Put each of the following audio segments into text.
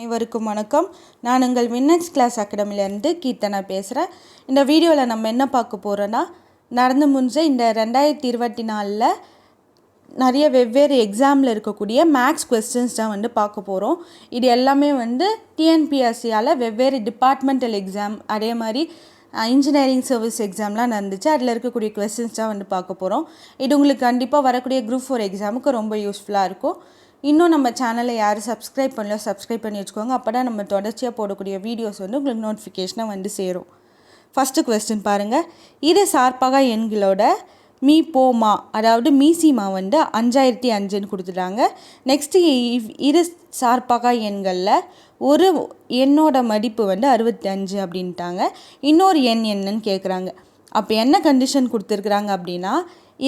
அனைவருக்கும் வணக்கம். நான் உங்கள் வின்னர்ஸ் கிளாஸ் அகாடமிலேருந்து கீர்த்தனா பேசுகிறேன். இந்த வீடியோவில் நம்ம என்ன பார்க்க போகிறோன்னா, நடந்து முடிஞ்ச இந்த 2024 நிறைய வெவ்வேறு எக்ஸாமில் இருக்கக்கூடிய மேக்ஸ் கொஸ்டின்ஸ் தான் பார்க்க போகிறோம். இது எல்லாமே டிஎன்பிஎஸ்சியால் வெவ்வேறு டிபார்ட்மெண்டல் எக்ஸாம், அதே மாதிரி இன்ஜினியரிங் சர்வீஸ் எக்ஸாம்லாம் நடந்துச்சு. அதில் இருக்கக்கூடிய கொஸ்டின்ஸ் தான் பார்க்க போகிறோம். இது உங்களுக்கு கண்டிப்பாக வரக்கூடிய குரூப் 4 எக்ஸாமுக்கு ரொம்ப யூஸ்ஃபுல்லாக இருக்கும். இன்னும் நம்ம சேனலை யாரும் சப்ஸ்கிரைப் பண்ணல, சப்ஸ்கிரைப் பண்ணி வச்சுக்கோங்க. அப்போ தான் நம்ம தொடர்ச்சியாக போடக்கூடிய வீடியோஸ் உங்களுக்கு நோட்டிஃபிகேஷனாக சேரும். ஃபஸ்ட்டு கொஸ்டின் பாருங்கள். இரு சார்பகா எண்களோட மீ போமா, அதாவது மீசிமா 5005 கொடுத்துட்டாங்க. நெக்ஸ்ட்டு இரு சார்பகா எண்களில் ஒரு எண்ணோட மதிப்பு 65 அப்படின்ட்டாங்க. இன்னொரு எண் என்னன்னு கேட்குறாங்க. அப்போ என்ன கண்டிஷன் கொடுத்துருக்குறாங்க அப்படின்னா,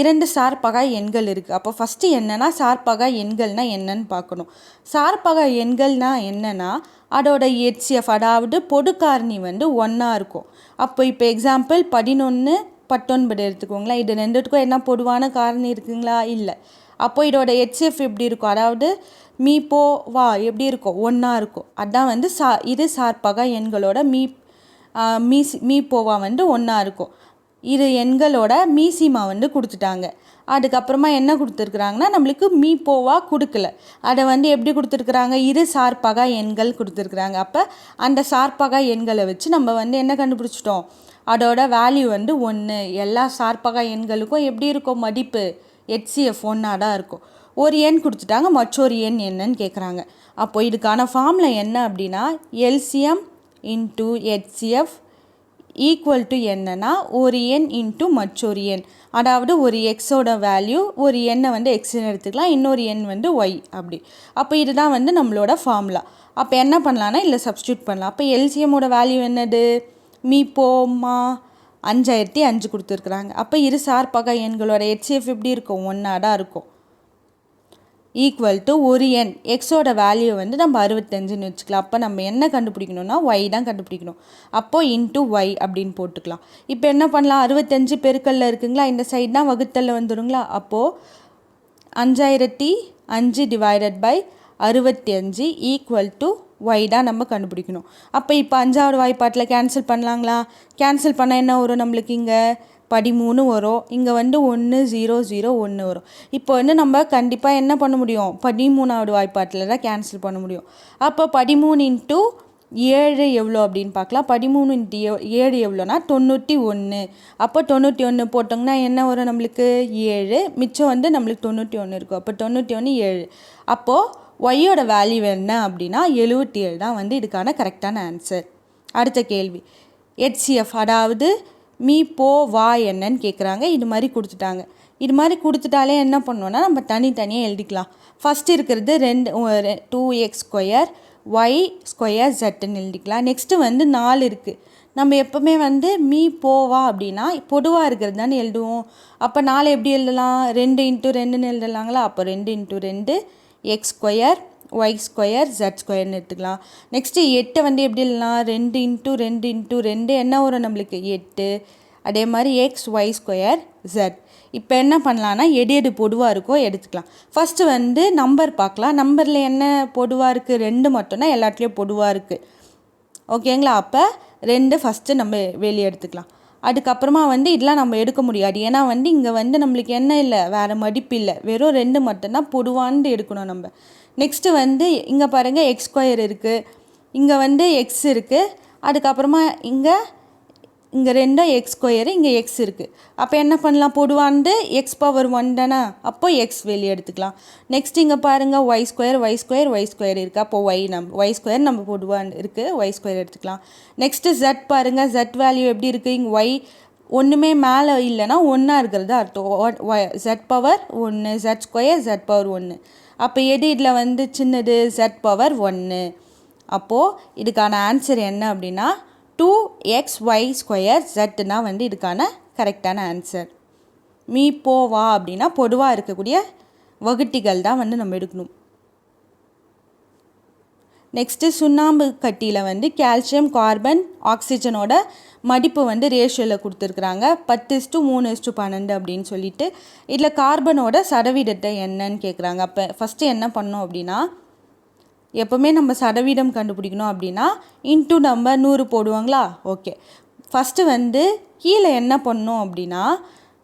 2 சார்பகா எண்கள் இருக்குது. அப்போ ஃபஸ்ட்டு என்னென்னா சார்பகா எண்கள்னால் என்னன்னு பார்க்கணும். சார்பகா எண்கள்னால் என்னென்னா அதோட HCF, அதாவது பொதுக்காரணி 1 இருக்கும். அப்போ இப்போ எக்ஸாம்பிள் 11, 19 எடுத்துக்கோங்களேன். இது ரெண்டுத்துக்கும் என்ன பொதுவான காரணி இருக்குங்களா? இல்லை. அப்போ இதோட HCF எப்படி இருக்கும், அதாவது மீ போ வா எப்படி இருக்கும், 1 இருக்கும். அதான் இது சார்பகா எண்களோட மீ போவா 1 இருக்கும். இரு எண்களோட மீசிமா கொடுத்துட்டாங்க. அதுக்கப்புறமா என்ன கொடுத்துருக்குறாங்கன்னா, நம்மளுக்கு மீ போவா கொடுக்கல. அதை எப்படி கொடுத்துருக்குறாங்க, இரு சார்பகா எண்கள் கொடுத்துருக்குறாங்க. அப்போ அந்த சார்பகா எண்களை வச்சு நம்ம என்ன கண்டுபிடிச்சிட்டோம், அதோட வேல்யூ 1. எல்லா சார்பகா எண்களுக்கும் எப்படி இருக்கும் மதிப்பு, HCF 1 தான் இருக்கும். ஒரு எண் கொடுத்துட்டாங்க, மற்றொரு எண் என்னன்னு கேட்குறாங்க. அப்போ இதுக்கான ஃபார்முலா என்ன அப்படின்னா, LCM into HCF equal to என்னன்னா ஒரு எண் இன்ட்டு மற்றொரு எண். அதாவது ஒரு எக்ஸோட வேல்யூ, ஒரு எண்ணை எக்ஸ்ன்னு எடுத்துக்கலாம், இன்னொரு எண் ஒய் அப்படி. அப்போ இதுதான் நம்மளோட ஃபார்முலா. அப்போ என்ன பண்ணலான்னா இல்லை சப்ஸ்டியூட் பண்ணலாம். அப்போ எல்சிஎம்மோட வேல்யூ என்னது, மீ போமா 5005 கொடுத்துருக்குறாங்க. அப்போ இரு சார்பகா எண்களோட HCF எப்படி இருக்கும், 1 தான் இருக்கும். ஈக்குவல் டு ஒரு எண், எக்ஸோட வேல்யூ நம்ம 65ன்னு வச்சுக்கலாம். அப்போ நம்ம என்ன கண்டுபிடிக்கணும்னா ஒய் தான் கண்டுபிடிக்கணும். அப்போது இன்ட்டு ஒய் அப்படின்னு போட்டுக்கலாம். இப்போ என்ன பண்ணலாம், 65 பெருக்கல்ல இருக்குங்களா, இந்த சைட்னா வகுத்தல்ல வந்துடுங்களா. அப்போது 5005 divided by 65 equal to Y தான் நம்ம கண்டுபிடிக்கணும். அப்போ இப்போ 5வது வாய்ப்பாட்டில் கேன்சல் பண்ணலாங்களா. கேன்சல் பண்ணால் என்ன வரும், நம்மளுக்கு இங்கே 13 வரும். இங்கே 1 0 0 1 வரும். இப்போ நம்ம கண்டிப்பாக என்ன பண்ண முடியும், 13வது வாய்ப்பாட்டில் தான் கேன்சல் பண்ண முடியும். அப்போ 13 இன்ட்டு 7 எவ்வளோ அப்படின்னு பார்க்கலாம். 13 இன்ட்டு 7 எவ்வளோனா 91. அப்போ 91 போட்டோங்கன்னா என்ன வரும், நம்மளுக்கு 7, மிச்சம் நம்மளுக்கு 91 இருக்கும். அப்போ 91 7. அப்போது ஒய்யோட வேல்யூ என்ன அப்படின்னா 77 தான் இதுக்கான கரெக்டான ஆன்சர். அடுத்த கேள்வி, HCF அதாவது மீ போ வா என்னன்னு கேட்குறாங்க. இது மாதிரி கொடுத்துட்டாங்க. இது மாதிரி கொடுத்துட்டாலே என்ன பண்ணோன்னா நம்ம தனித்தனியாக எழுதிக்கலாம். ஃபஸ்ட்டு இருக்கிறது 2x² y² zன்னு எழுதிக்கலாம். நெக்ஸ்ட்டு 4 இருக்குது. நம்ம எப்போவுமே மீ போவா அப்படின்னா பொதுவாக இருக்கிறது தானே எழுதுவோம். அப்போ 4 எப்படி எழுதலாம், 2 × 2ன்னு எழுதலாங்களா. அப்போ 2 × 2 x² y² z²ன்னு எடுத்துக்கலாம். நெக்ஸ்ட்டு 8 எப்படி எழுதலாம், 2 × 2 × 2 என்ன வரும் நம்மளுக்கு 8. அதே மாதிரி x² z. இப்போ என்ன பண்ணலான்னா எது பொதுவாக இருக்கோ எடுத்துக்கலாம். ஃபஸ்ட்டு நம்பர் பார்க்கலாம். நம்பரில் என்ன பொதுவாக இருக்குது, 2 மட்டும்னா எல்லாத்துலேயும் பொதுவாக இருக்குது. ஓகேங்களா. அப்போ 2 ஃபஸ்ட்டு நம்ம வெளியே எடுத்துக்கலாம். அதுக்கப்புறமா இதெல்லாம் நம்ம எடுக்க முடியாது. ஏன்னா இங்கே நம்மளுக்கு என்ன இல்லை, வேறு மதிப்பு இல்லை, வெறும் 2 மட்டும்தான் பொதுவானது எடுக்கணும் நம்ம. நெக்ஸ்ட்டு இங்கே பாருங்கள் x² இருக்குது, இங்கே எக்ஸ் இருக்குது. அதுக்கப்புறமா இங்கே 2 x², இங்கே எக்ஸ் இருக்குது. அப்போ என்ன பண்ணலாம், பொதுவானது x⁻1 தானே. அப்போ எக்ஸ் வெளியே எடுத்துக்கலாம். நெக்ஸ்ட் இங்கே பாருங்கள் y² இருக்குது. அப்போ y² நம்ம பொதுவாக இருக்குது, y² எடுத்துக்கலாம். நெக்ஸ்ட்டு z பாருங்கள், z வேல்யூ எப்படி இருக்குது, இங்கே y ஒன்றுமே மேலே இல்லைன்னா 1 இருக்கிறது அர்த்தம். z⁻1 z² z⁻1. அப்போ எது இதில் சின்னது, z⁻1. அப்போது இதுக்கான ஆன்சர் என்ன அப்படின்னா 2xy² zனா இதுக்கான கரெக்டான ஆன்சர். மீ போவா அப்படின்னா பொதுவாக இருக்கக்கூடிய வகுட்டிகள் தான் நம்ம எடுக்கணும். நெக்ஸ்ட்டு சுண்ணாம்பு கட்டியில் கால்சியம், கார்பன், ஆக்சிஜனோட மதிப்பு ரேஷியோவில் கொடுத்துருக்குறாங்க 10:3:12 அப்படின்னு சொல்லிட்டு. இதில் கார்பனோட சதவீதத்தை என்னன்னு கேட்குறாங்க. அப்போ ஃபஸ்ட்டு என்ன பண்ணோம் அப்படின்னா எப்போவுமே நம்ம சதவீதம் கண்டுபிடிக்கணும் அப்படின்னா இன்ட்டு நம்ம 100 போடுவாங்களா. ஓகே, ஃபஸ்ட்டு வந்து கீழே என்ன பண்ணணும் அப்படின்னா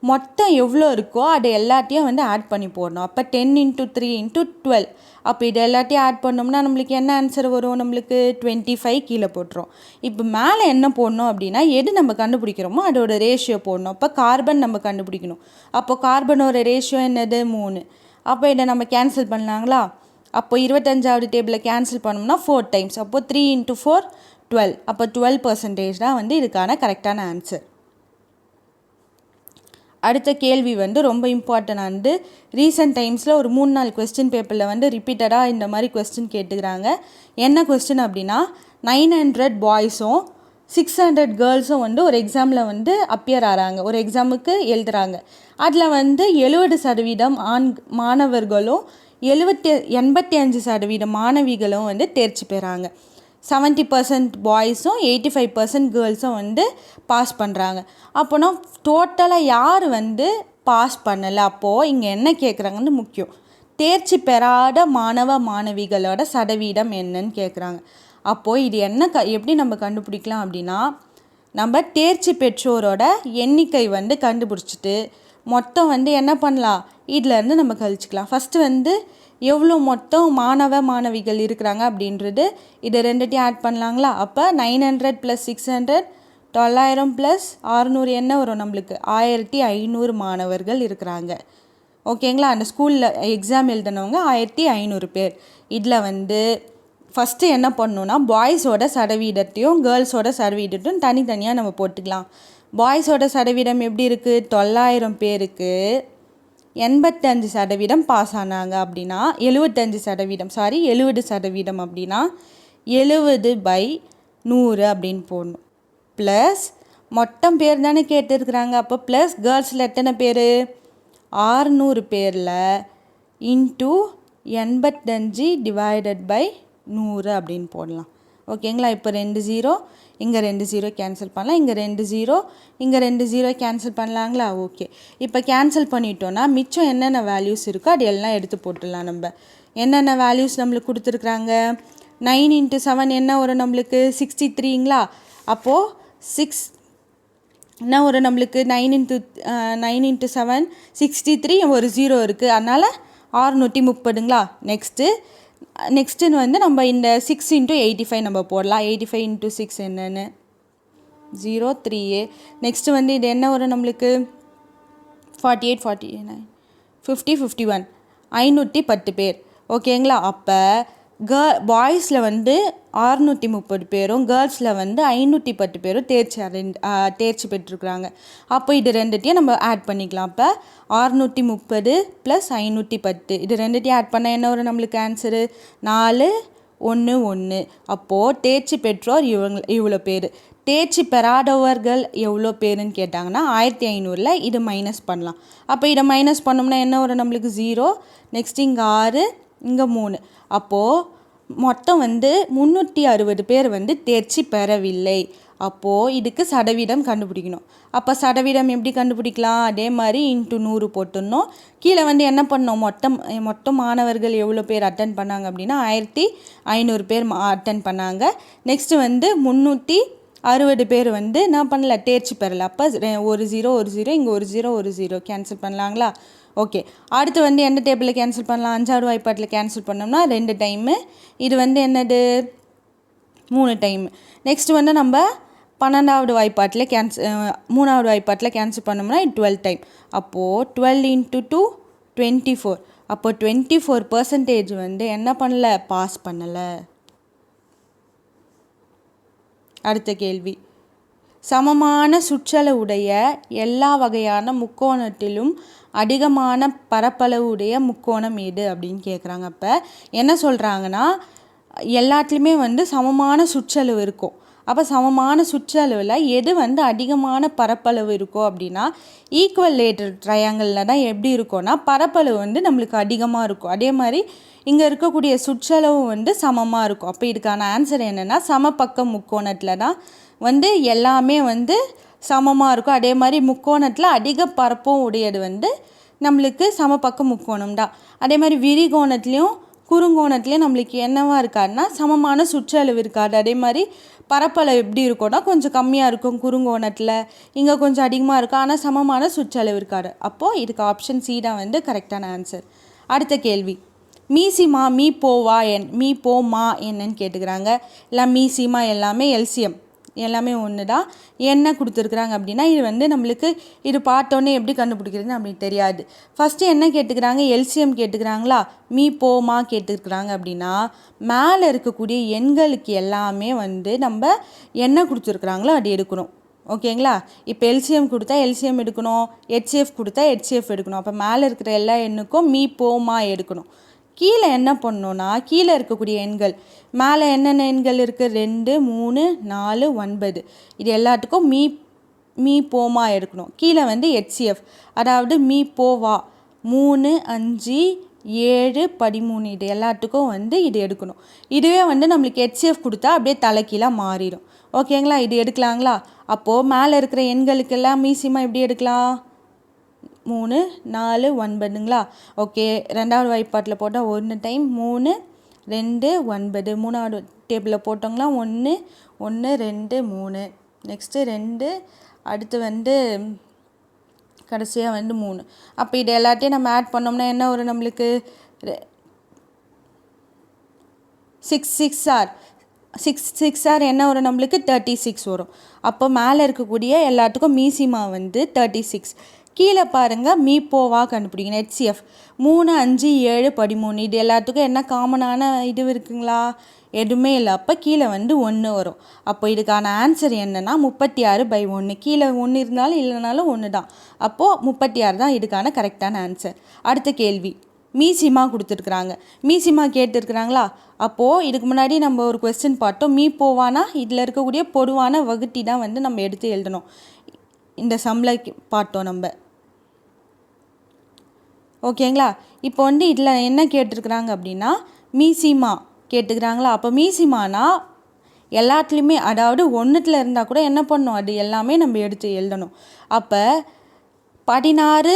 மொத்தம் எவ்வளோ இருக்கோ அது எல்லாத்தையும் வந்து ஆட் பண்ணி போடணும். அப்போ 10 × 3 × 12. அப்போ இது எல்லாத்தையும் ஆட் பண்ணோம்னா நம்மளுக்கு என்ன ஆன்சர் வரும், நம்மளுக்கு 25 கீழே போட்டுரும். இப்போ மேலே என்ன போடணும் அப்படின்னா எது நம்ம கண்டுபிடிக்கிறோமோ அதோட ரேஷியோ போடணும். அப்போ கார்பன் நம்ம கண்டுபிடிக்கணும். அப்போ கார்பனோட ரேஷியோ என்னது 3. அப்போ இதை நம்ம கேன்சல் பண்ணலாங்களா. அப்போ 25வது டேபிளில் கேன்சல் பண்ணோம்னா 4 டைம்ஸ். அப்போது 3 × 4 12. அப்போ 12% தான் வந்து இதுக்கான கரெக்டான ஆன்சர். அடுத்த கேள்வி வந்து ரொம்ப இம்பார்ட்டண்டானது. ரீசெண்ட் டைம்ஸில் ஒரு 3-4 கொஸ்டின் பேப்பரில் வந்து ரிப்பீட்டடாக இந்த மாதிரி கொஸ்டின் கேட்டுக்கிறாங்க. என்ன கொஸ்டின் அப்படின்னா 900 பாய்ஸும் 600 கேர்ள்ஸும் வந்து ஒரு எக்ஸாமில் வந்து அப்பியர் ஆகிறாங்க, ஒரு எக்ஸாமுக்கு எழுதுகிறாங்க. அதில் வந்து 70% மாணவர்களும் 85% மாணவிகளும் வந்து தேர்ச்சி பெறாங்க. 70% பாய்ஸும் 85% கேர்ள்ஸும் வந்து பாஸ் பண்ணுறாங்க. அப்போனா டோட்டலாக யார் வந்து பாஸ் பண்ணலை, அப்போது இங்கே என்ன கேட்குறாங்கன்னு முக்கியம். தேர்ச்சி பெறாத மாணவிகளோட சதவீதம் என்னன்னு கேட்குறாங்க. அப்போது இது என்ன எப்படி நம்ம கண்டுபிடிக்கலாம் அப்படின்னா நம்ம தேர்ச்சி பெற்றோரோட எண்ணிக்கை வந்து கண்டுபிடிச்சிட்டு மொத்தம் வந்து என்ன பண்ணலாம், இதிலேருந்து நம்ம கழிச்சிக்கலாம். ஃபஸ்ட்டு வந்து எவ்வளோ மொத்தம் மாணவிகள் இருக்கிறாங்க அப்படின்றது இது ரெண்டுத்தையும் ஆட் பண்ணலாங்களா. அப்போ 900 + 600 900 + 600 என்ன வரும் நம்மளுக்கு 1500 மாணவர்கள் இருக்கிறாங்க. ஓகேங்களா. அந்த ஸ்கூலில் எக்ஸாம் எழுதினவங்க 1500 பேர். இதில் வந்து ஃபஸ்ட்டு என்ன பண்ணணுன்னா பாய்ஸோட சதவீதத்தையும் கேர்ள்ஸோட சதவீதத்தையும் தனித்தனியாக நம்ம போட்டுக்கலாம். பாய்ஸோட சதவீதம் எப்படி இருக்குது, 900 பேருக்கு 85% பாஸ் ஆனாங்க அப்படின்னா 70% அப்படின்னா 70/100 அப்படின்னு போடணும். ப்ளஸ் மொத்தம் பேர் தானே கேட்டுருக்குறாங்க. அப்போ ப்ளஸ் கேர்ள்ஸில் எத்தனை பேர் 600 பேரில் இன்ட்டு 85/100 அப்படின்னு போடலாம். ஓகேங்களா. இப்போ 2 0 இங்கே 2 0 கேன்சல் பண்ணலாம், இங்கே 2 0 இங்கே 2 0 கேன்சல் பண்ணலாங்களா. ஓகே, இப்போ கேன்சல் பண்ணிட்டோன்னா மிச்சம் என்னென்ன வேல்யூஸ் இருக்கோ அது எல்லாம் எடுத்து போட்டுடலாம். நம்ம என்னென்ன வேல்யூஸ் நம்மளுக்கு கொடுத்துருக்குறாங்க, 9 × 7 என்ன வரும் நம்மளுக்கு 63ங்களா. அப்போது 6 என்ன வரும் நம்மளுக்கு 9 × 7 63, ஒரு 0 இருக்குது, அதனால் 630ங்களா. நெக்ஸ்ட்டு வந்து நம்ம இந்த 6 × 85 நம்ம போடலாம். 85 × 6 என்னென்னு 03A. நெக்ஸ்ட்டு வந்து இது என்ன வரும் நம்மளுக்கு 48 49 50 51 510 பேர். ஓகேங்களா. அப்போ பாய்ஸில் வந்து 630 பேரும் கேர்ள்ஸில் வந்து 510 பேரும் தேர்ச்சி பெற்றுருக்குறாங்க. அப்போ இது ரெண்டுத்தையும் நம்ம ஆட் பண்ணிக்கலாம். அப்போ 630 + 510 இது ரெண்டுத்தையும் ஆட் பண்ணால் என்ன வரும் நம்மளுக்கு ஆன்சரு 411. அப்போது தேர்ச்சி பெற்றோர் இவ்வளோ பேர். தேர்ச்சி பெறாதவர்கள் எவ்வளோ பேருன்னு கேட்டாங்கன்னா 1500ல் இது மைனஸ் பண்ணலாம். அப்போ இதை மைனஸ் பண்ணோம்னா என்ன வரும் நம்மளுக்கு 0. நெக்ஸ்ட் இங்கே 6 இங்கே 3. அப்போது மொத்தம் வந்து 360 பேர் வந்து தேர்ச்சி பெறவில்லை. அப்போது இதுக்கு சதவீதம் கண்டுபிடிக்கணும். அப்போ சதவீதம் எப்படி கண்டுபிடிக்கலாம், அதே மாதிரி இன்ட்டு 100 போட்டுடணும். கீழே வந்து என்ன பண்ணோம், மொத்தம் மாணவர்கள் எவ்வளோ பேர் அட்டன் பண்ணாங்க அப்படின்னா 1500 பேர் அட்டன் பண்ணாங்க. நெக்ஸ்ட்டு வந்து 360 பேர் வந்து நான் பண்ணல, தேர்ச்சி பெறலை. அப்போ ஒரு 0 ஒரு 0 இங்கே ஒரு 0 ஒரு 0 கேன்சல் பண்ணலாங்களா. ஓகே, அடுத்து வந்து எந்த டேபிளில் கேன்சல் பண்ணலாம், 5வது வாய்ப்பாட்டில் கேன்சல் பண்ணோம்னா 2 டைமு. இது வந்து என்னது 3 டைமு. நெக்ஸ்ட் வந்து நம்ம 12வது வாய்ப்பாட்டில் 3வது வாய்ப்பாட்டில் கேன்சல் பண்ணோம்னா 12 டைம். அப்போது 12 × 2 24. அப்போது 24% வந்து என்ன பண்ணலை, பாஸ் பண்ணலை. அடுத்த கேள்வி, சமமான சுற்றளவுடைய எல்லா வகையான முக்கோணத்திலும் அதிகமான பரப்பளவுடைய முக்கோணம் எது அப்படின்னு கேட்குறாங்க. அப்போ என்ன சொல்கிறாங்கன்னா எல்லாத்துலேயுமே வந்து சமமான சுற்றளவு இருக்கும். அப்போ சமமான சுற்றளவில் எது வந்து அதிகமான பரப்பளவு இருக்கோ அப்படின்னா ஈக்குவலேட்டர் ட்ரையாங்கிளில் தான் எப்படி இருக்கும்னா பரப்பளவு வந்து நம்மளுக்கு அதிகமாக இருக்கும். அதே மாதிரி இங்கே இருக்கக்கூடிய சுற்றளவு வந்து சமமாக இருக்கும். அப்போ இதுக்கான ஆன்சர் என்னென்னா சமபக்க முக்கோணத்தில் தான் வந்து எல்லாமே வந்து சமமாக இருக்கும். அதே மாதிரி முக்கோணத்தில் அதிக பரப்பும் உடையது வந்து நம்மளுக்கு சமபக்க முக்கோணம் தான். அதே மாதிரி விரிகோணத்துலேயும் குறுங்கோணத்துலேயே நம்மளுக்கு என்னவா இருக்காதுன்னா சமமான சுற்றளவு இருக்காது. அதே மாதிரி பரப்பளவு எப்படி இருக்கும்னா கொஞ்சம் கம்மியாக இருக்கும் குறுங்கோணத்தில், இங்கே கொஞ்சம் அதிகமாக இருக்கும், ஆனால் சமமான சுற்றளவு இருக்காது. அப்போது இதுக்கு ஆப்ஷன் சி தான் வந்து கரெக்டான ஆன்சர். அடுத்த கேள்வி, மீசிமா மீ போவா மீ போமா என்னன்னு கேட்டுக்கிறாங்க. இல்லை மீசிமா எல்லாமே எல்சிஎம், எல்லாமே ஒன்று தான். என்ன கொடுத்துருக்குறாங்க அப்படின்னா இது வந்து நம்மளுக்கு இது பார்த்தோன்னே எப்படி கண்டுபிடிக்கிறதுன்னு அப்படின்னு தெரியாது. ஃபஸ்ட்டு என்ன கேட்டுக்கிறாங்க, எல்சிஎம் கேட்டுக்கிறாங்களா, மீ போமா கேட்டுருக்குறாங்க. அப்படின்னா மேலே இருக்கக்கூடிய எண்களுக்கு எல்லாமே வந்து நம்ம என்ன கொடுத்துருக்குறாங்களோ அது எடுக்கணும். ஓகேங்களா? இப்போ எல்சிஎம் கொடுத்தா எல்சிஎம் எடுக்கணும், ஹெச்சிஎஃப் கொடுத்தா ஹெச்சிஎஃப் எடுக்கணும். அப்போ மேலே இருக்கிற எல்லா எண்ணுக்கும் மீ போமா எடுக்கணும். கீழே என்ன பண்ணணுன்னா கீழே இருக்கக்கூடிய எண்கள், மேலே என்னென்ன எண்கள் இருக்குது, 2 3 4 9, இது எல்லாத்துக்கும் மீ போமா எடுக்கணும். கீழே வந்து ஹெச்சிஎஃப், அதாவது மீ போவா 3 5 7 13, இது எல்லாத்துக்கும் வந்து இது எடுக்கணும். இதுவே வந்து நம்மளுக்கு ஹெச்சிஎஃப் கொடுத்தா அப்படியே தலைக்கீழாக மாறிடும். ஓகேங்களா? இது எடுக்கலாங்களா? அப்போது மேலே இருக்கிற எண்களுக்கெல்லாம் மீசிமா எப்படி எடுக்கலாம், 3 4 9ங்களா? ஓகே, ரெண்டாவது வாய்ப்பாட்டில் போட்டால் 1 டைம் 3 2 9, மூணாவது டேபிளில் போட்டோங்களா 1 1 2 3, நெக்ஸ்ட்டு 2, அடுத்து வந்து கடைசியாக வந்து 3. அப்போ இது எல்லாத்தையும் நம்ம ஆட் பண்ணோம்னா என்ன வரும் நம்மளுக்கு, 6 ஆர் என்ன வரும் நம்மளுக்கு 36 வரும். அப்போ மேலே இருக்கக்கூடிய எல்லாத்துக்கும் மீசிமா வந்து 36. கீழே பாருங்கள் மீ போவா கண்டுபிடிக்கணும். ஹெச்சிஎஃப் 3 5 7 13, இது எல்லாத்துக்கும் என்ன காமனான இது இருக்குங்களா, எதுவுமே இல்லை. அப்போ கீழே வந்து 1 வரும். அப்போ இதுக்கான ஆன்சர் என்னென்னா 36/1. கீழே 1 இருந்தாலும் இல்லைனாலும் 1 தான். அப்போது 36 தான் இதுக்கான கரெக்டான ஆன்சர். அடுத்த கேள்வி, மீசிமா கொடுத்துருக்குறாங்க. மீசிமா கேட்டுருக்குறாங்களா? அப்போது இதுக்கு முன்னாடி நம்ம ஒரு கொஸ்டின் பார்த்தோம், மீ போவானா இதில் இருக்கக்கூடிய பொதுவான வகுட்டி தான் வந்து நம்ம எடுத்து எழுதணும். இந்த சம்மில் பார்த்தோம் நம்ம. ஓகேங்களா? இப்போ வந்து இதில் என்ன கேட்டிருக்கிறாங்க அப்படின்னா மீசிமா கேட்டுக்கிறாங்களா? அப்போ மீசிமானா எல்லாத்துலேயுமே, அதாவது ஒன்றுத்தில் இருந்தால் கூட என்ன பண்ணணும், அது எல்லாமே நம்ம எடுத்து எழுதணும். அப்போ 16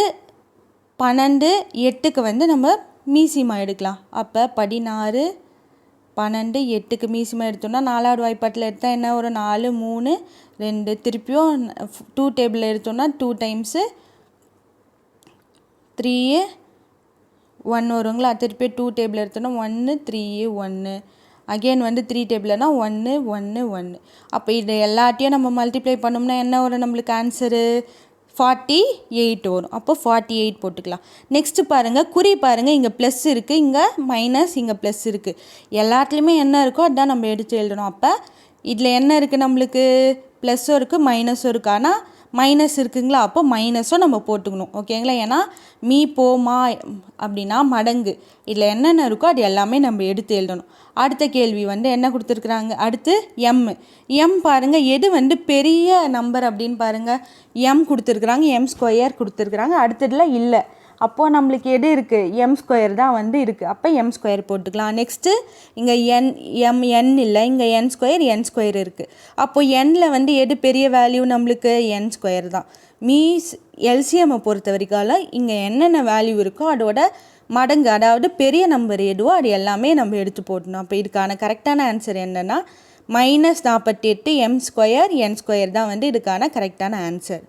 12 8க்கு வந்து நம்ம மீசிமா எடுக்கலாம். அப்போ 16 12 8க்கு மீசிமா எடுத்தோம்னா நாலாவது வாய்ப்பாட்டில் எடுத்தால் என்ன ஒரு 4 3 2, திருப்பியும் 2 டேபிளில் எடுத்தோம்னா 2 டைம்ஸு 3 1 வருங்களா? திருப்பி 2 டேபிள் எடுத்தோன்னா 1 3 1, அகெயின் வந்து 3 டேபிள்னா 1 1 1. அப்போ இது எல்லாத்தையும் நம்ம மல்டிப்ளை பண்ணோம்னா என்ன வரும் நம்மளுக்கு ஆன்சரு, 48 வரும். அப்போ 48 போட்டுக்கலாம். நெக்ஸ்ட்டு பாருங்கள், குறி பாருங்கள், இங்கே ப்ளஸ் இருக்குது, இங்கே மைனஸ், இங்கே ப்ளஸ் இருக்குது. எல்லாத்துலேயுமே என்ன இருக்கோ அதுதான் நம்ம எடுத்து எழுதணும். அப்போ இதில் என்ன இருக்குது நம்மளுக்கு, ப்ளஸ்ஸும் இருக்குது மைனஸும் இருக்குது. ஆனால் மைனஸ் இருக்குங்களா, அப்போ மைனஸும் நம்ம போட்டுக்கணும். ஓகேங்களா? ஏன்னா மீ போமா அப்படின்னா மடங்கு, இதில் என்னென்ன இருக்கோ அது எல்லாமே நம்ம எடுத்து எழுதணும். அடுத்த கேள்வி வந்து என்ன கொடுத்துருக்குறாங்க, அடுத்து எம் பாருங்கள், எது வந்து பெரிய நம்பர் அப்படின்னு பாருங்கள், எம் கொடுத்துருக்குறாங்க, எம்² கொடுத்துருக்குறாங்க. அடுத்ததில் இல்லை, அப்போது நம்மளுக்கு எது இருக்குது, m² தான் வந்து இருக்குது. அப்போ m² போட்டுக்கலாம். நெக்ஸ்ட்டு இங்கே n இல்லை, இங்கே n² இருக்குது. அப்போது எண்ணில் வந்து எது பெரிய வேல்யூ நம்மளுக்கு, n² தான். எல்சிஎம்மை பொறுத்த வரைக்கும் இங்கே என்னென்ன வேல்யூ இருக்கோ அதோட மடங்கு, அதாவது பெரிய நம்பர் எதுவோ அது எல்லாமே நம்ம எடுத்து போடணும். அப்போ இதுக்கான கரெக்டான ஆன்சர் என்னென்னா -48 m²n² தான் வந்து இதுக்கான கரெக்டான ஆன்சர்.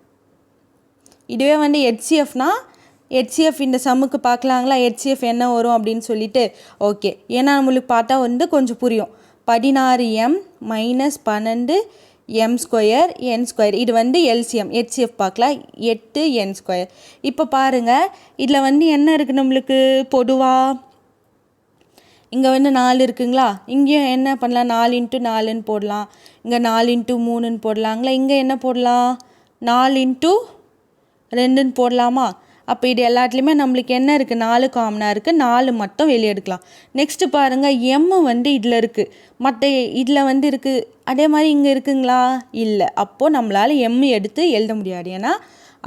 இதுவே வந்து ஹெச்சிஎஃப்னா, ஹெச்சிஎஃப் இந்த சம்முக்கு பார்க்கலாங்களா, ஹெச்சிஎஃப் என்ன வரும் அப்படின்னு சொல்லிட்டு. ஓகே, ஏன்னா நம்மளுக்கு பார்த்தா வந்து கொஞ்சம் புரியும். 16m - 12 m² n², இது வந்து எல்சிஎம். ஹெச்சிஎஃப் பார்க்கலாம், 8 n². இப்போ பாருங்கள், இதில் வந்து என்ன இருக்குது நம்மளுக்கு பொதுவாக, இங்கே வந்து 4 இருக்குங்களா, இங்கேயும் என்ன பண்ணலாம், 4 × 4ன்னு போடலாம், இங்கே 4 × 3ன்னு போடலாங்களா, இங்கே என்ன போடலாம், 4 × 2ன்னு போடலாமா? அப்போ இது எல்லாத்துலேயுமே நம்மளுக்கு என்ன இருக்குது, 4 காமனாக இருக்குது, 4 மட்டும் வெளியே எடுக்கலாம். நெக்ஸ்ட்டு பாருங்கள், எம் வந்து இதில் இருக்குது, மற்ற இதில் வந்து இருக்குது, அதே மாதிரி இங்கே இருக்குங்களா, இல்லை. அப்போது நம்மளால் எம் எடுத்து எழுத முடியாது, ஏன்னா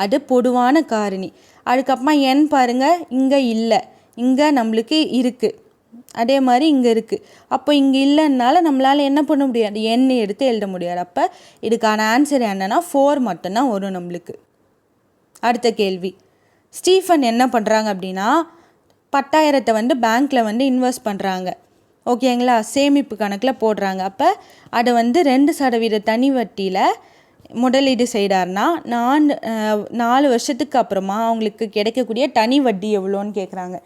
அது பொதுவான காரணி. அதுக்கப்புறமா என் பாருங்கள், இங்கே இல்லை, இங்கே நம்மளுக்கு இருக்குது, அதே மாதிரி இங்கே இருக்குது. அப்போ இங்கே இல்லைன்னால நம்மளால் என்ன பண்ண முடியாது, எண் எடுத்து எழுத முடியாது. அப்போ இதுக்கான ஆன்சர் என்னென்னா 4 மட்டும்தான் வரும் நம்மளுக்கு. அடுத்த கேள்வி, ஸ்டீஃபன் என்ன பண்ணுறாங்க அப்படின்னா 10,000 வந்து பேங்க்கில் வந்து இன்வெஸ்ட் பண்ணுறாங்க. ஓகேங்களா, சேமிப்பு கணக்கில் போடுறாங்க. அப்போ அதை வந்து 2% தனி வட்டியில் முதலீடு செய்கிறாருன்னா 4 வருஷத்துக்கு அப்புறமா அவங்களுக்கு கிடைக்கக்கூடிய தனி வட்டி எவ்வளோன்னு கேட்குறாங்க.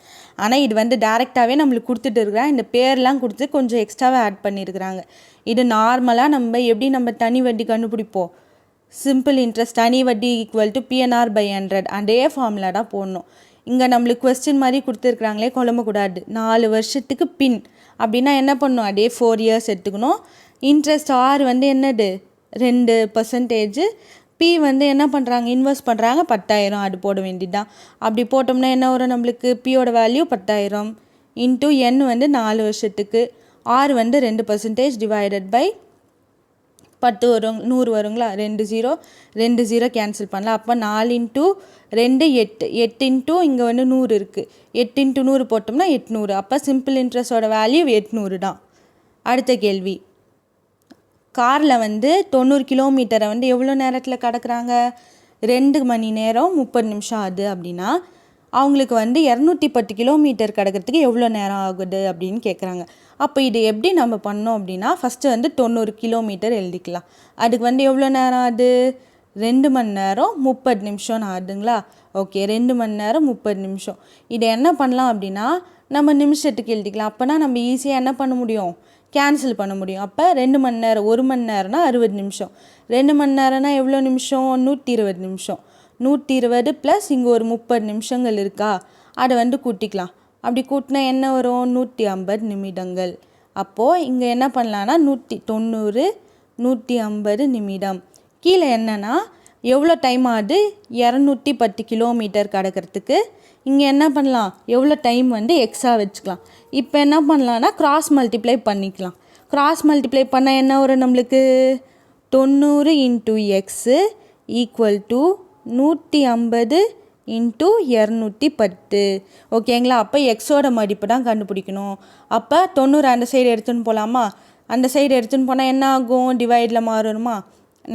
ஆனால் இது வந்து டேரெக்டாகவே நம்மளுக்கு கொடுத்துட்டு இருக்கிறாங்க. இந்த பேர்லாம் கொடுத்து கொஞ்சம் எக்ஸ்ட்ராவே ஆட் பண்ணியிருக்கிறாங்க. இது நார்மலாக நம்ம தனி வட்டி கண்டுபிடிப்போம். சிம்பிள் இன்ட்ரெஸ்ட் தனி வட்டி ஈக்குவல் டு PNR/100 அதே ஃபார்முலா தான் போடணும். இங்கே நம்மளுக்கு கொஸ்டின் மாதிரி கொடுத்துருக்குறாங்களே, குழம்பக்கூடாது. 4 வருஷத்துக்கு பின் அப்படின்னா என்ன பண்ணணும், அதே 4 இயர்ஸ் எடுத்துக்கணும். இன்ட்ரெஸ்ட் ஆர் வந்து என்னது 2%. பி வந்து என்ன பண்ணுறாங்க, இன்வெஸ்ட் பண்ணுறாங்க 10,000, அது போட வேண்டியதுதான். அப்படி போட்டோம்னா என்ன வரும் நம்மளுக்கு, பியோட வேல்யூ 10,000 இன்ட்டு என் வந்து 4 வருஷத்துக்கு, ஆர் வந்து 2% டிவைடட் பை 10 வரும், 100 வருங்களா, 2 0 கேன்சல் பண்ணலாம். அப்போ 4 × 2 8, 8 இன்ட்டு இங்கே வந்து 100 இருக்குது, 8 × 100 போட்டோம்னா 800. அப்போ சிம்பிள் இன்ட்ரெஸ்டோட வேல்யூ 800 தான். அடுத்த கேள்வி, காரில் வந்து 90 கிலோமீட்டரை வந்து எவ்வளோ நேரத்தில் கடக்குறாங்க, 2 மணி நேரம் 30 நிமிஷம் ஆகுது அப்படின்னா அவங்களுக்கு வந்து 210 கிலோமீட்டர் கடக்கிறதுக்கு எவ்வளோ நேரம் ஆகுது அப்படின்னு கேட்குறாங்க. அப்போ இது எப்படி நம்ம பண்ணோம் அப்படின்னா, ஃபஸ்ட்டு வந்து 90 கிலோமீட்டர் எழுதிக்கலாம். அதுக்கு வந்து எவ்வளோ நேரம் ஆகுது, 2 மணி நேரம் 30 நிமிஷம்னு ஆகுதுங்களா. ஓகே, 2 மணி நேரம் 30 நிமிஷம். இதை என்ன பண்ணலாம் அப்படின்னா நம்ம நிமிஷத்துக்கு எழுதிக்கலாம். அப்போனா நம்ம ஈஸியாக என்ன பண்ண முடியும், கேன்சல் பண்ண முடியும். அப்போ 2 மணி நேரம், 1 மணி நேரம்னா 60 நிமிஷம், 2 மணி நேரம்னா எவ்வளோ நிமிஷம், 120 நிமிஷம். 120 ப்ளஸ் இங்கே ஒரு 30 நிமிஷங்கள் இருக்கா, அதை வந்து கூட்டிக்கலாம். அப்படி கூட்டினா என்ன வரும், 150 நிமிடங்கள். அப்போது இங்கே என்ன பண்ணலான்னா 190 150 நிமிடம். கீழே என்னென்னா எவ்வளோ டைம் ஆகுது, 210 கிலோமீட்டர் கடக்கிறதுக்கு. இங்கே என்ன பண்ணலாம், எவ்வளோ டைம் வந்து எக்ஸ்ட்ரா வச்சுக்கலாம். இப்போ என்ன பண்ணலான்னா கிராஸ் மல்டிப்ளை பண்ணிக்கலாம். கிராஸ் மல்டிப்ளை பண்ணால் என்ன வரும் நம்மளுக்கு, 90 × x ஈக்குவல் டு 150 × 210. ஓகேங்களா. அப்போ எக்ஸோட மதிப்பு தான் கண்டுபிடிக்கணும். அப்போ 90 அந்த சைடு எடுத்துன்னு போகலாமா, அந்த சைடு எடுத்துன்னு போனால் என்ன ஆகும், டிவைடில் மாறணுமா,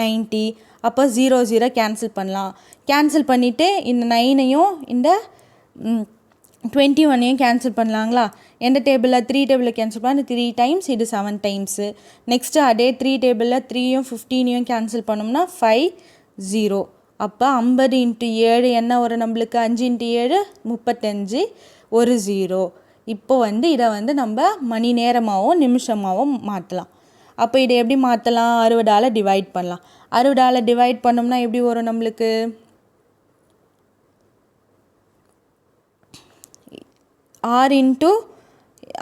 90. அப்போ 0 0 கேன்சல் பண்ணலாம். கேன்சல் பண்ணிவிட்டு இந்த 9ஐயும் இந்த 21ஐயும் கேன்சல் பண்ணலாங்களா. எந்த டேபிளில், 3 டேபிளில் கேன்சல் பண்ணால் 3 டைம்ஸ், இது 7 டைம்ஸு. நெக்ஸ்ட்டு அதே 3 டேபிளில் 3யும் 15ஐயும் கேன்சல் பண்ணோம்னா 5 0. அப்போ 50 × 7 என்ன வரும் நம்மளுக்கு, 5 × 7 35, ஒரு 0. இப்போ வந்து இதை வந்து நம்ம மணி நேரமாகவும் நிமிஷமாகவும் மாற்றலாம். அப்போ இதை எப்படி மாற்றலாம், 60ஆல் டிவைட் பண்ணலாம். 60ஆல் டிவைட் பண்ணோம்னா எப்படி வரும் நம்மளுக்கு, 6 ×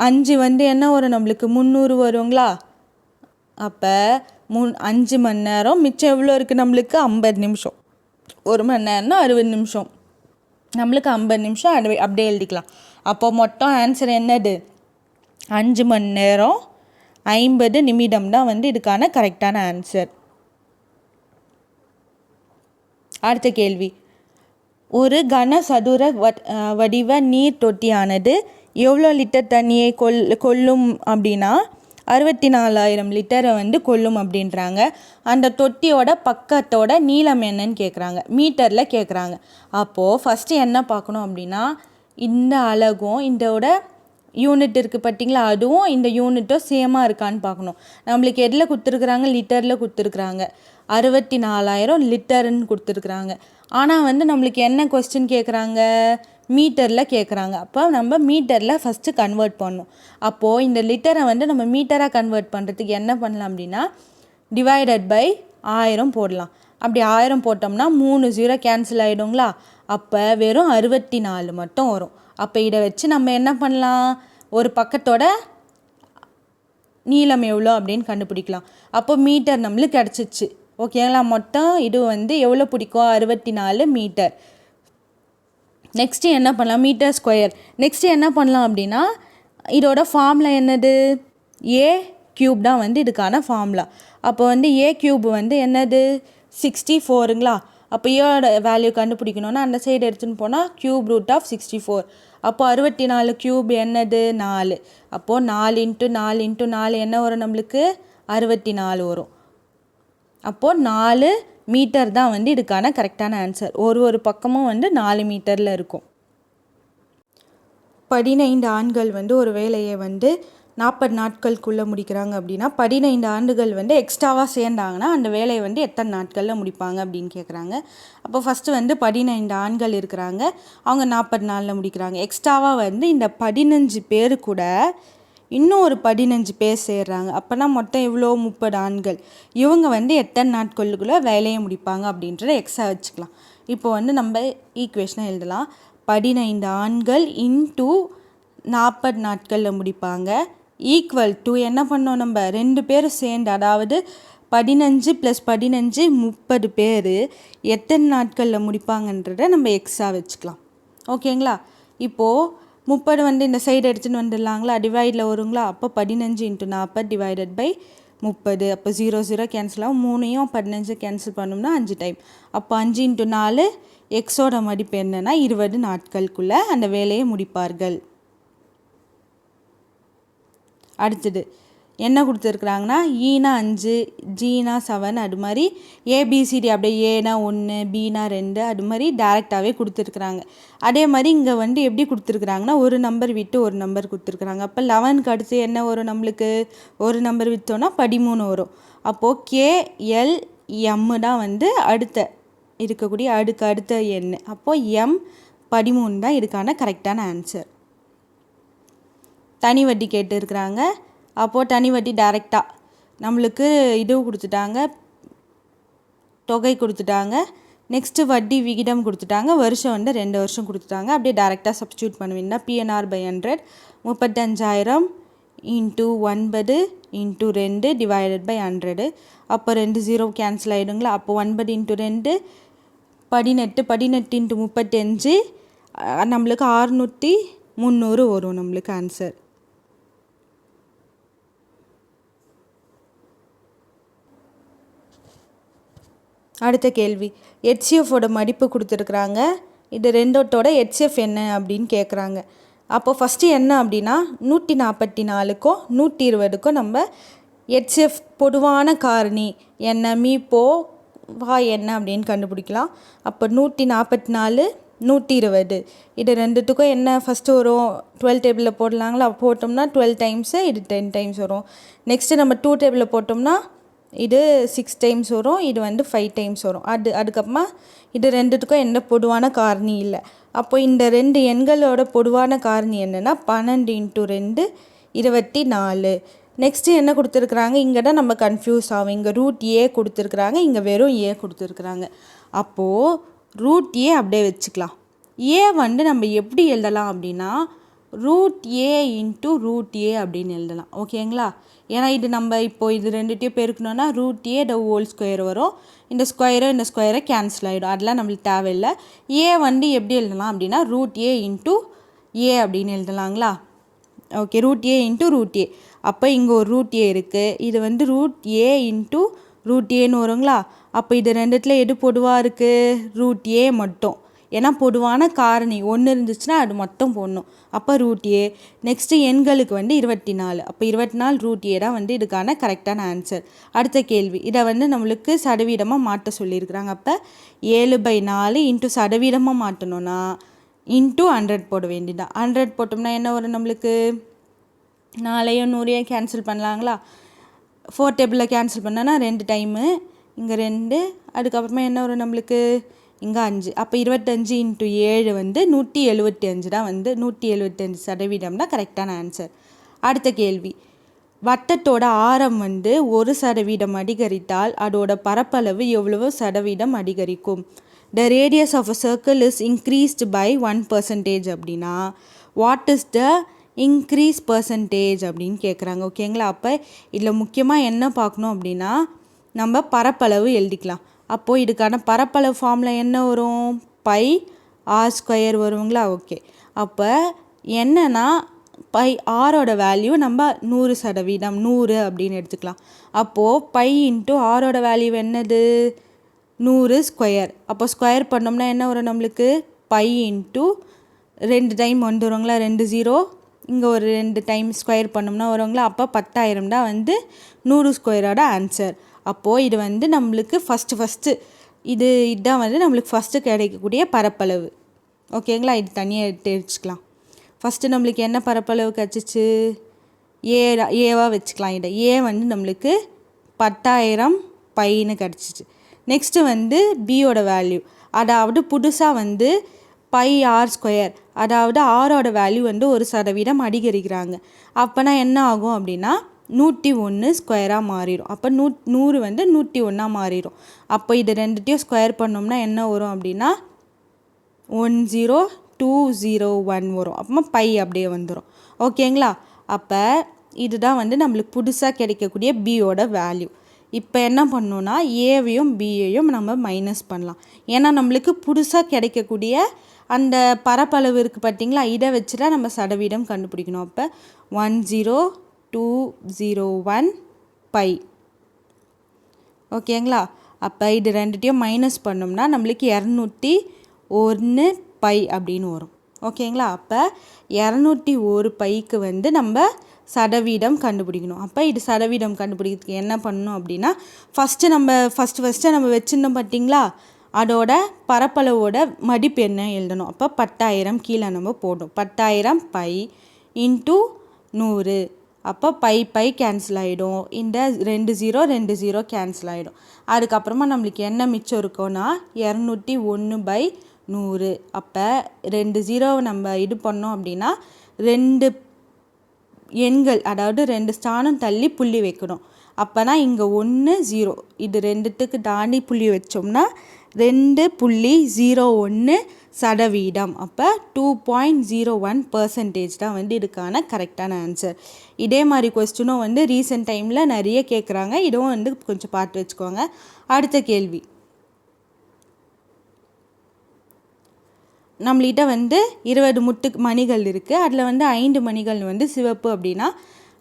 5 வந்து என்ன வரும் நம்மளுக்கு, 300 வருங்களா. அப்போ 5 மணி நேரம், மிச்சம் எவ்வளோ இருக்குது நம்மளுக்கு, 50 நிமிஷம். 1 மணி நேரம்னா 60 நிமிஷம், நம்மளுக்கு 50 நிமிஷம் அப்படியே எழுதிக்கலாம். அப்போ மொத்தம் ஆன்சர் என்னது, 5 மணி நேரம் 50 நிமிடம் தான் வந்து இதுக்கான கரெக்டான ஆன்சர். அடுத்த கேள்வி, ஒரு கனசதுர வடிவ நீர் தொட்டியானது எவ்வளோ லிட்டர் தண்ணியை கொள்ளும் அப்படின்னா 64,000 லிட்டரை வந்து கொள்ளும் அப்படின்றாங்க. அந்த தொட்டியோட பக்கத்தோட நீளம் என்னன்னு கேட்குறாங்க, மீட்டரில் கேட்குறாங்க. அப்போது ஃபஸ்ட்டு என்ன பார்க்கணும் அப்படின்னா, இந்த அலகும் இதோட யூனிட் இருக்குது பார்த்தீங்களா, அதுவும் இந்த யூனிட்டும் சேமாக இருக்கான்னு பார்க்கணும். நம்மளுக்கு எதில் கொடுத்துருக்குறாங்க, லிட்டரில் கொடுத்துருக்குறாங்க. 64,000 லிட்டருன்னு கொடுத்துருக்குறாங்க. ஆனால் வந்து நம்மளுக்கு என்ன கொஸ்டின் கேட்குறாங்க, மீட்டரில் கேட்குறாங்க. அப்போ நம்ம மீட்டரில் ஃபஸ்ட்டு கன்வெர்ட் பண்ணணும். அப்போது இந்த லிட்டரை வந்து நம்ம மீட்டராக கன்வெர்ட் பண்ணுறதுக்கு என்ன பண்ணலாம் அப்படின்னா, டிவைடட் பை 1000 போடலாம். அப்படி 1000 போட்டோம்னா 3 0 கேன்சல் ஆகிடுங்களா. அப்போ வெறும் 64 மட்டும் வரும். அப்போ இதை வச்சு நம்ம என்ன பண்ணலாம், ஒரு பக்கத்தோட நீளம் எவ்வளோ அப்படின்னு கண்டுபிடிக்கலாம். அப்போ மீட்டர் நம்மளுக்கு கிடச்சிச்சு. ஓகேங்களா. மொத்தம் இது வந்து எவ்வளோ பிடிக்கும், 64 மீட்டர். நெக்ஸ்ட்டு என்ன பண்ணலாம், மீட்டர் ஸ்கொயர். நெக்ஸ்ட்டு என்ன பண்ணலாம் அப்படின்னா, இதோட ஃபார்முலா என்னது, a³ தான் வந்து இதுக்கான ஃபார்முலா. அப்போ வந்து a³ வந்து என்னது 64ங்களா. அப்போ ஏயோட வேல்யூ கண்டுபிடிக்கணுன்னா அந்த சைடு எடுத்துன்னு போனால் √64. அப்போ 64³ என்னது 4. அப்போது 4 × 4 × 4 என்ன வரும் நம்மளுக்கு, 64 வரும். அப்போது 4 மீட்டர் தான் வந்து இதுக்கான கரெக்டான ஆன்சர். ஒரு பக்கமும் வந்து 4 மீட்டரில் இருக்கும். 15 ஆண்கள் வந்து ஒரு வேலையை வந்து 40 நாட்களுக்குள்ளே முடிக்கிறாங்க அப்படின்னா 15 ஆண்டுகள் வந்து எக்ஸ்ட்ராவாக சேர்ந்தாங்கன்னா அந்த வேலையை வந்து எத்தனை நாட்களில் முடிப்பாங்க அப்படின்னு கேட்குறாங்க. அப்போ ஃபஸ்ட்டு வந்து 15 ஆண்கள் இருக்கிறாங்க, அவங்க 40 நாளில் முடிக்கிறாங்க. எக்ஸ்ட்ராவாக வந்து இந்த 15 பேர் கூட இன்னும் ஒரு 15 பேர் சேர்றாங்க. அப்போனா மொத்தம் இவ்வளோ 30 ஆண்கள். இவங்க வந்து எத்தனை நாட்களுக்குள்ளே வேலையை முடிப்பாங்க அப்படின்றத எக்ஸ்ட்ரா வச்சுக்கலாம். இப்போ வந்து நம்ம ஈக்குவேஷனை எழுதலாம். 15 ஆண்கள் இன்ட்டு 40 நாட்களில் முடிப்பாங்க ஈக்குவல் டு என்ன பண்ணோம், நம்ம 2 பேரும் சேர்ந்து, அதாவது 15 + 15 30 பேர் எத்தனை நாட்களில் முடிப்பாங்கன்றதை நம்ம எக்ஸாக வச்சுக்கலாம். ஓகேங்களா? இப்போது 30 வந்து இந்த சைடு எடுத்துன்னு வந்துடலாங்களா, டிவைடில் வருங்களா. அப்போ 15 × 40 / 30. அப்போ 0 0 கேன்சல் ஆகும். 3யும் 15 கேன்சல் பண்ணோம்னா 5 டைம். அப்போ 5 × 4 எக்ஸோட மதிப்பு என்னென்னா 20 நாட்களுக்குள்ளே அந்த வேலையை முடிப்பார்கள். அடுத்தது என்ன கொடுத்துருக்குறாங்கன்னா ஈனா 5, ஜீனா 7, அது மாதிரி ஏபிசிடி அப்படியே ஏனா 1, பீனா 2, அது மாதிரி டேரெக்டாகவே கொடுத்துருக்குறாங்க. அதே மாதிரி இங்கே வந்து எப்படி கொடுத்துருக்குறாங்கன்னா ஒரு நம்பர் விட்டு ஒரு நம்பர் கொடுத்துருக்குறாங்க. அப்போ 11க்கு அடுத்து என்ன வரும், நம்மளுக்கு ஒரு நம்பர் விட்டோன்னா 13 வரும். அப்போது KLM தான் வந்து அடுத்த இருக்கக்கூடிய அடுத்த எண். அப்போது M 13 தான் இதுக்கான கரெக்டான ஆன்சர். தனி வட்டி கேட்டுருக்குறாங்க. அப்போது தனி வட்டி டைரெக்டாக நம்மளுக்கு இது கொடுத்துட்டாங்க, தொகை கொடுத்துட்டாங்க. நெக்ஸ்ட்டு வட்டி விகிதம் கொடுத்துட்டாங்க. வருஷம் வந்து 2 வருஷம் கொடுத்துட்டாங்க. அப்படியே டைரெக்டாக சப்ஸ்டியூட் பண்ணுவீங்கன்னா PNR / 100 35,000 × 9 × 2 / 100. அப்போ 2 0 கேன்சல் ஆகிடுங்களா. அப்போ 9 × 2 18, 18 × 35 நம்மளுக்கு 600 300 வரும் நம்மளுக்கு ஆன்சர். அடுத்த கேள்வி, HCFோட மதிப்பு கொடுத்துருக்குறாங்க. இது ரெண்டோட்டோட HCF என்ன அப்படின்னு கேட்குறாங்க. அப்போ ஃபஸ்ட்டு என்ன அப்படின்னா 144க்கும் 120க்கும் நம்ம HCF பொதுவான காரணி என்ன, மீப்போ வா என்ன அப்படின்னு கண்டுபிடிக்கலாம். அப்போ 144 120 இது ரெண்டுத்துக்கும் என்ன ஃபஸ்ட்டு வரும், 12 டேபிளில் போடலாங்களா. போட்டோம்னா 12 டைம்ஸு, இது 10 டைம்ஸ் வரும். நெக்ஸ்ட்டு நம்ம 2 டேபிளில் போட்டோம்னா இது 6 டைம்ஸ் வரும், இது வந்து 5 டைம்ஸ் வரும். அதுக்கப்புறமா இது ரெண்டுத்துக்கும் எந்த பொதுவான காரணி இல்லை. அப்போ இந்த 2 எண்களோட பொதுவான காரணி என்னென்னா 12 × 2 24. நெக்ஸ்ட்டு என்ன கொடுத்துருக்குறாங்க, இங்கே தான் நம்ம கன்ஃபியூஸ் ஆகும். இங்கே √A கொடுத்துருக்குறாங்க, இங்கே வெறும் A கொடுத்துருக்குறாங்க. அப்போது √A அப்படியே வச்சுக்கலாம். A வந்து நம்ம எப்படி எழுதலாம் அப்படின்னா √A × √A அப்படின்னு எழுதலாம். ஓகேங்களா? ஏன்னா இது நம்ம இப்போ இது ரெண்டுத்தையும் பெருக்கணும்னா √A த ஹோல் ஸ்கொயர் வரும். இந்த ஸ்கொயரை கேன்சல் ஆகிடும். அதெல்லாம் நம்மளுக்கு தேவையில்லை. A வந்து எப்படி எழுதலாம் அப்படின்னா √A × A அப்படின்னு எழுதலாங்களா. Okay, √A × √A. அப்போ இங்கே ஒரு √A இருக்குது, இது வந்து √A × √Aன்னு வருங்களா. அப்போ இது ரெண்டுத்தில் எது பொதுவாக இருக்குது, √A மட்டும். ஏன்னா பொதுவான காரணி ஒன்று இருந்துச்சுன்னா அது மொத்தம் போடணும். அப்போ √A. நெக்ஸ்ட்டு எண்களுக்கு வந்து 24. அப்போ 24 √A தான் வந்து இதுக்கான கரெக்டான ஆன்சர். அடுத்த கேள்வி, இதை வந்து நம்மளுக்கு சதவீதமாக மாற்ற சொல்லியிருக்கிறாங்க. அப்போ 7/4 × சதவீதமாக மாற்றணும்னா × 100 போட வேண்டியதான். 100 போட்டோம்னா என்ன வரும், நம்மளுக்கு 4யும் 100யும் கேன்சல் பண்ணலாங்களா. 4 டேபிளில் கேன்சல் பண்ணோன்னா 2 டைமு, இங்கே 2, அதுக்கப்புறமா என்ன வரும் நம்மளுக்கு இங்கே 5. அப்போ 25 × 7 வந்து 175 தான் வந்து 175% தான் கரெக்டான ஆன்சர். அடுத்த கேள்வி, வட்டத்தோட ஆரம் வந்து 1% அதிகரித்தால் அதோட பரப்பளவு எவ்வளவு சதவீதம் அதிகரிக்கும். The radius of a circle is increased by 1% அப்படின்னா what is the increase percentage அப்படின்னு கேட்குறாங்க. ஓகேங்களா. அப்போ இதில் முக்கியமாக என்ன பார்க்கணும் அப்படின்னா நம்ம பரப்பளவு எழுதிக்கலாம். அப்போது இதுக்கான பரப்பளவு ஃபார்மில் என்ன வரும், πr² வருங்களா. ஓகே, அப்போ என்னன்னா πr வேல்யூ நம்ம 100%, 100 அப்படின்னு எடுத்துக்கலாம். அப்போது π × r வேல்யூ என்னது 100². அப்போ ஸ்கொயர் பண்ணோம்னா என்ன வரும் நம்மளுக்கு π × 2 டைம் வந்துடுங்களா, 2 0, இங்கே ஒரு 2 டைம் ஸ்கொயர் பண்ணோம்னா வருங்களா. அப்போ 10,000 தான் வந்து 100² ஆன்சர். அப்போது இது வந்து நம்மளுக்கு ஃபஸ்ட்டு இதுதான் வந்து நம்மளுக்கு ஃபஸ்ட்டு கிடைக்கக்கூடிய பரப்பளவு. ஓகேங்களா. இது தனியாக எடுத்து வச்சுக்கலாம். ஃபஸ்ட்டு நம்மளுக்கு என்ன பரப்பளவு கிடச்சிச்சு, ஏவாக வச்சுக்கலாம். இதை ஏ வந்து நம்மளுக்கு 10,000 பைன்னு கிடச்சிச்சு. நெக்ஸ்ட்டு வந்து பியோட வேல்யூ, அதாவது புதுசாக வந்து பை ஆர் ஸ்கொயர், அதாவது ஆரோட வேல்யூ வந்து 1% அதிகரிக்கிறாங்க. அப்போனா என்ன ஆகும் அப்படின்னா 101 ஸ்கொயராக மாறிடும். அப்போ 100 வந்து 101 மாறிடும். அப்போ இது ரெண்டுத்தையும் ஸ்கொயர் பண்ணோம்னா என்ன வரும் அப்படின்னா 10201 வரும். அப்போ பை அப்படியே வந்துடும். ஓகேங்களா? அப்போ இதுதான் வந்து நம்மளுக்கு புதுசாக கிடைக்கக்கூடிய பியோட வேல்யூ. இப்போ என்ன பண்ணோன்னா ஏவையும் பியையும் நம்ம மைனஸ் பண்ணலாம். ஏன்னா நம்மளுக்கு புதுசாக கிடைக்கக்கூடிய அந்த பரப்பளவு இருக்குது பார்த்திங்களா, இதை வச்சு தான் நம்ம சதவீதம் கண்டுபிடிக்கணும். அப்போ 10201 பை. ஓகேங்களா? அப்போ இது ரெண்டுத்தையும் மைனஸ் பண்ணோம்னா நம்மளுக்கு 201 பை அப்படின்னு வரும். ஓகேங்களா? அப்போ 201 பைக்கு வந்து நம்ம சதவீதம் கண்டுபிடிக்கணும். அப்போ இது சதவீதம் கண்டுபிடிக்கிறதுக்கு என்ன பண்ணணும் அப்படின்னா ஃபஸ்ட்டு நம்ம வச்சுருந்தோம் பார்த்திங்களா, அதோட பரப்பளவோட மதிப்பு என்ன எழுதணும். அப்போ 10,000 கீழே நம்ம போடணும். 10,000 பை இன்ட்டு 100. அப்போ பை கேன்சல் ஆகிடும். இந்த 2 0 கேன்சல் ஆகிடும். அதுக்கப்புறமா நம்மளுக்கு என்ன மிச்சம் இருக்கோன்னா 201/100. அப்போ 2 0 நம்ம இது பண்ணோம் அப்படின்னா 2 எண்கள், அதாவது 2 ஸ்தானம் தள்ளி புள்ளி வைக்கணும். அப்போனா இங்கே 1 0, இது ரெண்டுத்துக்கு தாண்டி புள்ளி வச்சோம்னா 2.01 சதவீதம். அப்போ 2.01% தான் வந்து இதுக்கான கரெக்டான ஆன்சர். இதே மாதிரி கொஸ்டினும் வந்து ரீசெண்ட் டைமில் நிறைய கேட்குறாங்க. இதுவும் வந்து கொஞ்சம் பார்த்து வச்சுக்கோங்க. அடுத்த கேள்வி, நம்மள்கிட்ட வந்து 20 மணிகள் இருக்குது. அதில் வந்து 5 மணிகள் வந்து சிவப்பு அப்படின்னா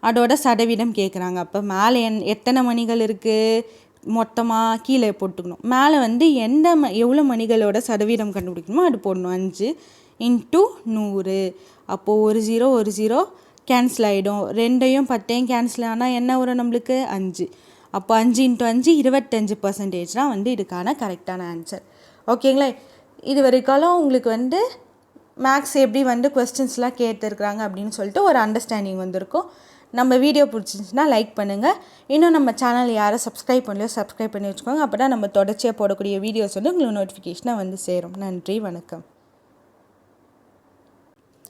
அதோட சதவீதம் கேட்குறாங்க. அப்போ மேலே எத்தனை மணிகள் இருக்குது மொத்தமாக கீழே போட்டுக்கணும். மேலே வந்து எவ்வளோ மணிகளோட சதவீதம் கண்டுபிடிக்கணுமோ அது போடணும். 5 இன்ட்டு 100. அப்போது 1 0 கேன்சல் ஆகிடும். 2ஐயும் 10ஐயும் கேன்சல் ஆனால் என்ன வரும் நம்மளுக்கு 5. அப்போ 5 இன்ட்டு 5 25% தான் வந்து இதுக்கான கரெக்டான ஆன்சர். ஓகேங்களா? இது வரைக்கும் உங்களுக்கு வந்து மேக்ஸ் எப்படி வந்து கொஸ்டின்ஸ்லாம் கேட்டுருக்குறாங்க அப்படின்னு சொல்லிட்டு ஒரு அண்டர்ஸ்டாண்டிங் வந்திருக்கும். நம்ம வீடியோ பிடிச்சிருந்துச்சுன்னா லைக் பண்ணுங்கள். இன்னும் நம்ம சேனல் யாரும் சப்ஸ்கிரைப் பண்ணலையோ சப்ஸ்கிரைப் பண்ணி வச்சுக்கோங்க. அப்போ தான் நம்ம தொடர்ச்சியாக போடக்கூடிய வீடியோஸ் வந்து உங்களுக்கு நோட்டிஃபிகேஷனாக வந்து சேரும். நன்றி, வணக்கம்.